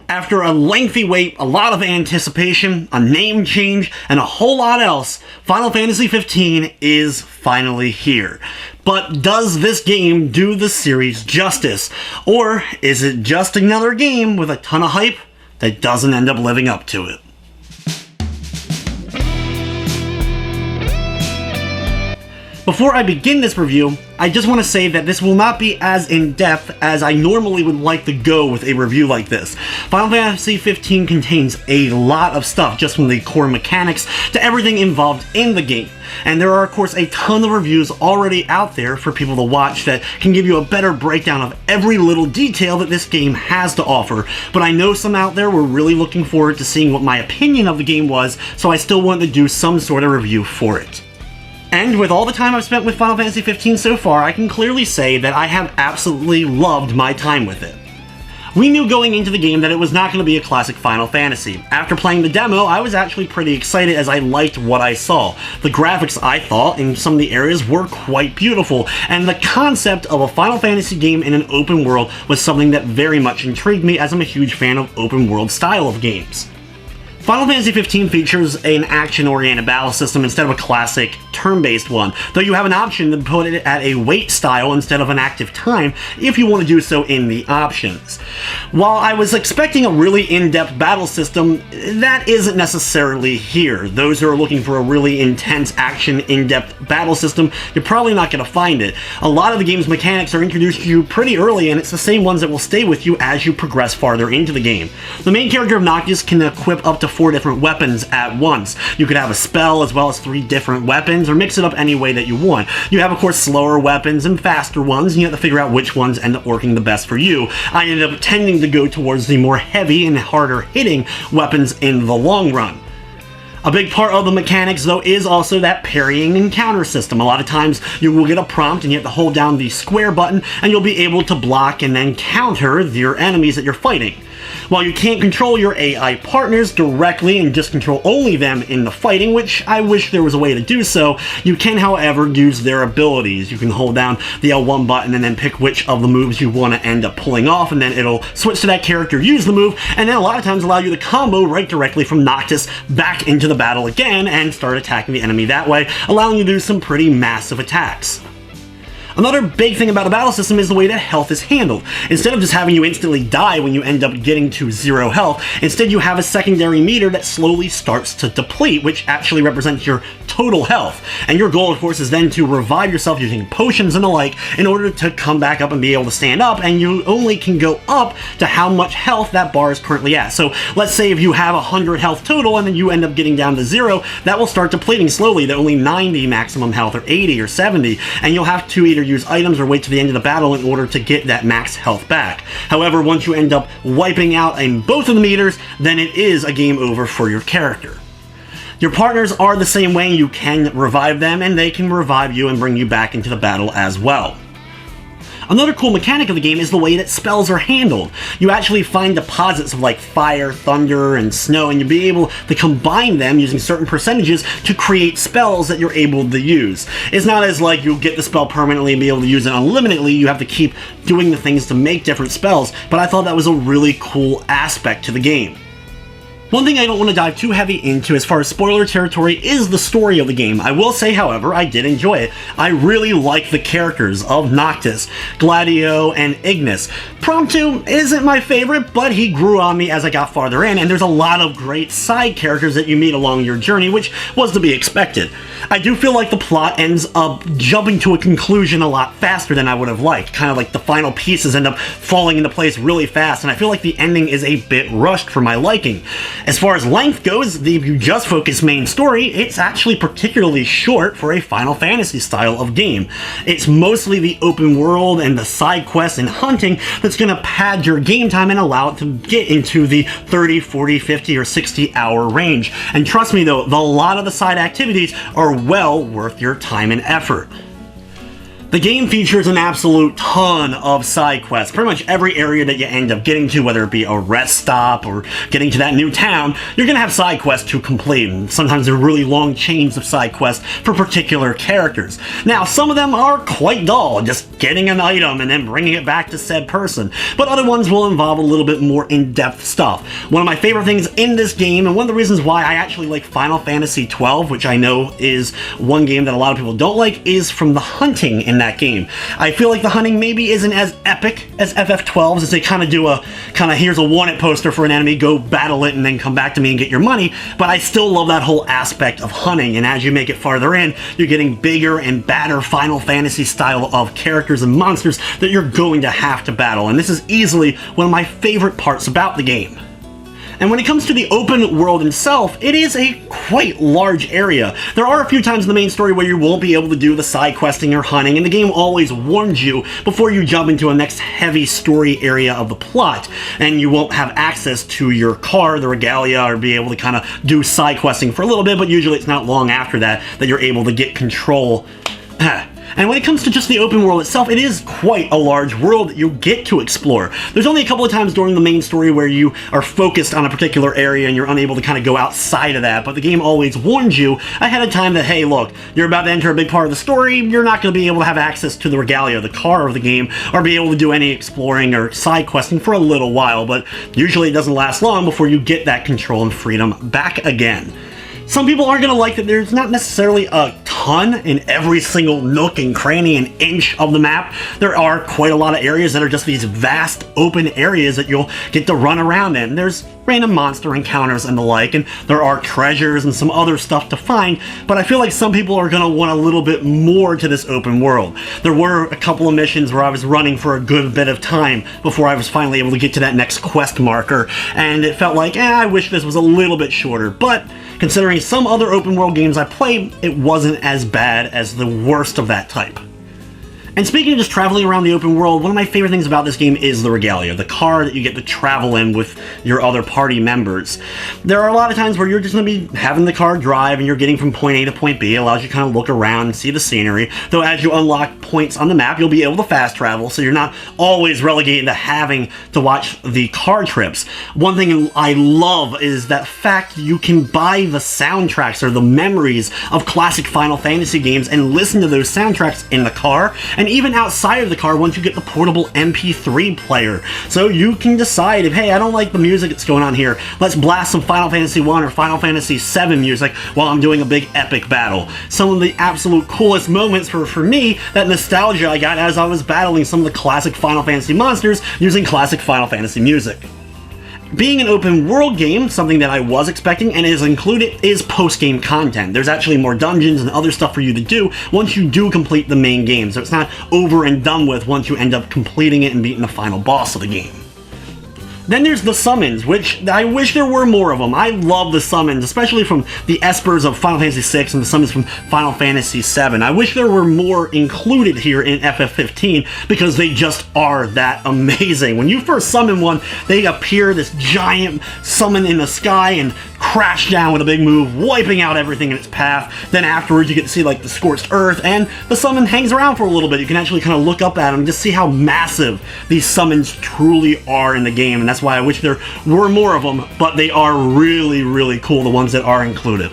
After a lengthy wait, a lot of anticipation, a name change, and a whole lot else, Final Fantasy XV is finally here. But does this game do the series justice? Or is it just another game with a ton of hype that doesn't end up living up to it? Before I begin this review, I just want to say that this will not be as in-depth as I normally would like to go with a review like this. Final Fantasy XV contains a lot of stuff, just from the core mechanics to everything involved in the game. And there are, of course, a ton of reviews already out there for people to watch that can give you a better breakdown of every little detail that this game has to offer. But I know some out there were really looking forward to seeing what my opinion of the game was, so I still wanted to do some sort of review for it. And with all the time I've spent with Final Fantasy XV so far, I can clearly say that I have absolutely loved my time with it. We knew going into the game that it was not going to be a classic Final Fantasy. After playing the demo, I was actually pretty excited as I liked what I saw. The graphics, I thought, in some of the areas were quite beautiful, and the concept of a Final Fantasy game in an open world was something that very much intrigued me, as I'm a huge fan of open world style of games. Final Fantasy XV features an action-oriented battle system instead of a classic turn-based one, though you have an option to put it at a wait style instead of an active time if you want to do so in the options. While I was expecting a really in-depth battle system, that isn't necessarily here. Those who are looking for a really intense action in-depth battle system, you're probably not going to find it. A lot of the game's mechanics are introduced to you pretty early, and it's the same ones that will stay with you as you progress farther into the game. The main character of Noctis can equip up to 4 different weapons at once. You could have a spell as well as 3 different weapons, or mix it up any way that you want. You have, of course, slower weapons and faster ones, and you have to figure out which ones end up working the best for you. I ended up tending to go towards the more heavy and harder hitting weapons in the long run. A big part of the mechanics, though, is also that parrying and counter system. A lot of times you will get a prompt and you have to hold down the square button and you'll be able to block and then counter your enemies that you're fighting. While you can't control your AI partners directly and just control only them in the fighting, which I wish there was a way to do so, you can, however, use their abilities. You can hold down the L1 button and then pick which of the moves you want to end up pulling off, and then it'll switch to that character, use the move, and then a lot of times allow you to combo right directly from Noctis back into the battle again and start attacking the enemy that way, allowing you to do some pretty massive attacks. Another big thing about a battle system is the way that health is handled. Instead of just having you instantly die when you end up getting to 0 health, instead you have a secondary meter that slowly starts to deplete, which actually represents your total health. And your goal, of course, is then to revive yourself using potions and the like in order to come back up and be able to stand up, and you only can go up to how much health that bar is currently at. So let's say if you have 100 health total and then you end up getting down to 0, that will start depleting slowly to only 90 maximum health, or 80 or 70, and you'll have to either use items or wait to the end of the battle in order to get that max health back. However, once you end up wiping out in both of the meters, then it is a game over for your character. Your partners are the same way. You can revive them and they can revive you and bring you back into the battle as well. Another cool mechanic of the game is the way that spells are handled. You actually find deposits of like fire, thunder, and snow, and you'll be able to combine them using certain percentages to create spells that you're able to use. It's not as like you'll get the spell permanently and be able to use it unlimitedly. You have to keep doing the things to make different spells, but I thought that was a really cool aspect to the game. One thing I don't want to dive too heavy into as far as spoiler territory is the story of the game. I will say, however, I did enjoy it. I really like the characters of Noctis, Gladio, and Ignis. Prompto isn't my favorite, but he grew on me as I got farther in, and there's a lot of great side characters that you meet along your journey, which was to be expected. I do feel like the plot ends up jumping to a conclusion a lot faster than I would have liked. Kind of like the final pieces end up falling into place really fast, and I feel like the ending is a bit rushed for my liking. As far as length goes, if you just focus main story, it's actually particularly short for a Final Fantasy style of game. It's mostly the open world and the side quests and hunting that's going to pad your game time and allow it to get into the 30, 40, 50, or 60 hour range. And trust me though, a lot of the side activities are well worth your time and effort. The game features an absolute ton of side quests. Pretty much every area that you end up getting to, whether it be a rest stop or getting to that new town, you're going to have side quests to complete. And sometimes they're really long chains of side quests for particular characters. Now, some of them are quite dull, just getting an item and then bringing it back to said person. But other ones will involve a little bit more in-depth stuff. One of my favorite things in this game, and one of the reasons why I actually like Final Fantasy XII, which I know is one game that a lot of people don't like, is from the hunting in that game. I feel like the hunting maybe isn't as epic as FF12's, as they kind of do a here's a wanted poster for an enemy, go battle it and then come back to me and get your money, but I still love that whole aspect of hunting, and as you make it farther in, you're getting bigger and badder Final Fantasy style of characters and monsters that you're going to have to battle, and this is easily one of my favorite parts about the game. And when it comes to the open world itself, it is a quite large area. There are a few times in the main story where you won't be able to do the side questing or hunting, and the game always warns you before you jump into a next heavy story area of the plot, and you won't have access to your car, the regalia, or be able to kind of do side questing for a little bit, but usually it's not long after that you're able to get control. And when it comes to just the open world itself, it is quite a large world that you get to explore. There's only a couple of times during the main story where you are focused on a particular area and you're unable to kind of go outside of that, but the game always warns you ahead of time that, hey, look, you're about to enter a big part of the story, you're not going to be able to have access to the regalia, the car of the game, or be able to do any exploring or side questing for a little while, but usually it doesn't last long before you get that control and freedom back again. Some people aren't going to like that there's not necessarily a ton in every single nook and cranny and inch of the map. There are quite a lot of areas that are just these vast open areas that you'll get to run around in. There's random monster encounters and the like, and there are treasures and some other stuff to find, but I feel like some people are going to want a little bit more to this open world. There were a couple of missions where I was running for a good bit of time before I was finally able to get to that next quest marker, and it felt like, I wish this was a little bit shorter, but considering some other open world games I played, it wasn't as bad as the worst of that type. And speaking of just traveling around the open world, one of my favorite things about this game is the regalia, the car that you get to travel in with your other party members. There are a lot of times where you're just going to be having the car drive and you're getting from point A to point B. It allows you to kind of look around and see the scenery, though as you unlock points on the map, you'll be able to fast travel, so you're not always relegated to having to watch the car trips. One thing I love is that fact you can buy the soundtracks or the memories of classic Final Fantasy games and listen to those soundtracks in the car, and even outside of the car once you get the portable MP3 player. So you can decide if, hey, I don't like the music that's going on here, let's blast some Final Fantasy 1 or Final Fantasy 7 music while I'm doing a big epic battle. Some of the absolute coolest moments for me, that nostalgia I got as I was battling some of the classic Final Fantasy monsters using classic Final Fantasy music. Being an open world game, something that I was expecting and is included is post-game content. There's actually more dungeons and other stuff for you to do once you do complete the main game, so it's not over and done with once you end up completing it and beating the final boss of the game. Then there's the summons, which I wish there were more of them. I love the summons, especially from the Espers of Final Fantasy VI and the summons from Final Fantasy VII. I wish there were more included here in FF15 because they just are that amazing. When you first summon one, they appear this giant summon in the sky and crash down with a big move, wiping out everything in its path. Then afterwards you get to see like the scorched earth, and the summon hangs around for a little bit. You can actually kind of look up at them and just see how massive these summons truly are in the game, and that's why I wish there were more of them, but they are really, really cool, the ones that are included.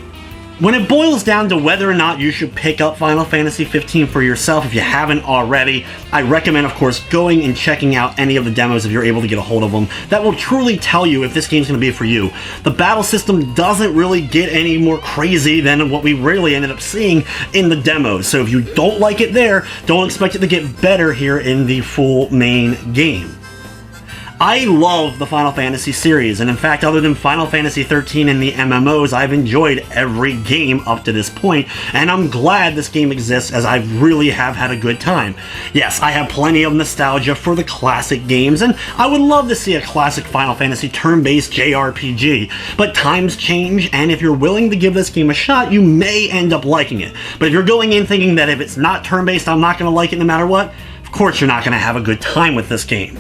When it boils down to whether or not you should pick up Final Fantasy 15 for yourself, if you haven't already, I recommend, of course, going and checking out any of the demos if you're able to get a hold of them. That will truly tell you if this game's going to be for you. The battle system doesn't really get any more crazy than what we really ended up seeing in the demos, so if you don't like it there, don't expect it to get better here in the full main game. I love the Final Fantasy series, and in fact, other than Final Fantasy 13 and the MMOs, I've enjoyed every game up to this point, and I'm glad this game exists as I really have had a good time. Yes, I have plenty of nostalgia for the classic games, and I would love to see a classic Final Fantasy turn-based JRPG, but times change, and if you're willing to give this game a shot, you may end up liking it. But if you're going in thinking that if it's not turn-based, I'm not going to like it no matter what, of course you're not going to have a good time with this game.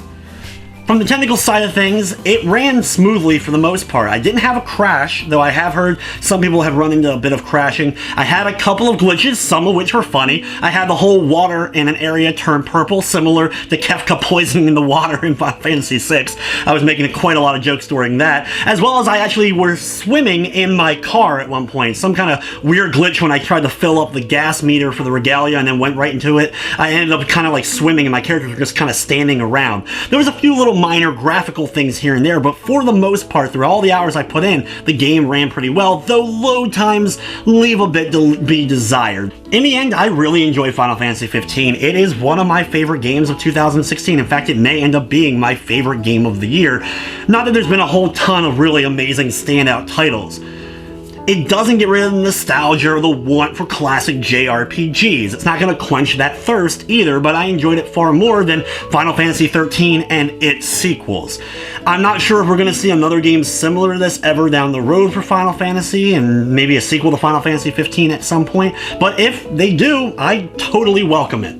From the technical side of things, it ran smoothly for the most part. I didn't have a crash, though I have heard some people have run into a bit of crashing. I had a couple of glitches, some of which were funny. I had the whole water in an area turn purple, similar to Kefka poisoning in the water in Final Fantasy VI. I was making quite a lot of jokes during that, as well as I actually was swimming in my car at one point. Some kind of weird glitch when I tried to fill up the gas meter for the regalia and then went right into it. I ended up kind of like swimming and my characters were just kind of standing around. There was a few little minor graphical things here and there, but for the most part, through all the hours I put in, the game ran pretty well, though load times leave a bit to be desired. In the end, I really enjoyed Final Fantasy 15. It is one of my favorite games of 2016. In fact, it may end up being my favorite game of the year. Not that there's been a whole ton of really amazing standout titles. It doesn't get rid of the nostalgia or the want for classic JRPGs. It's not going to quench that thirst either, but I enjoyed it far more than Final Fantasy XIII and its sequels. I'm not sure if we're going to see another game similar to this ever down the road for Final Fantasy, and maybe a sequel to Final Fantasy XV at some point, but if they do, I totally welcome it.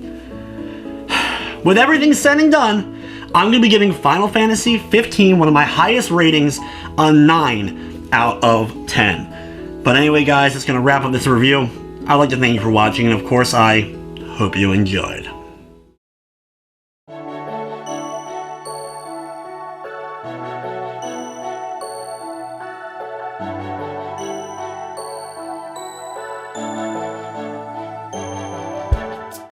With everything said and done, I'm going to be giving Final Fantasy XV one of my highest ratings, a 9 out of 10. But anyway, guys, that's going to wrap up this review. I'd like to thank you for watching, and of course, I hope you enjoyed.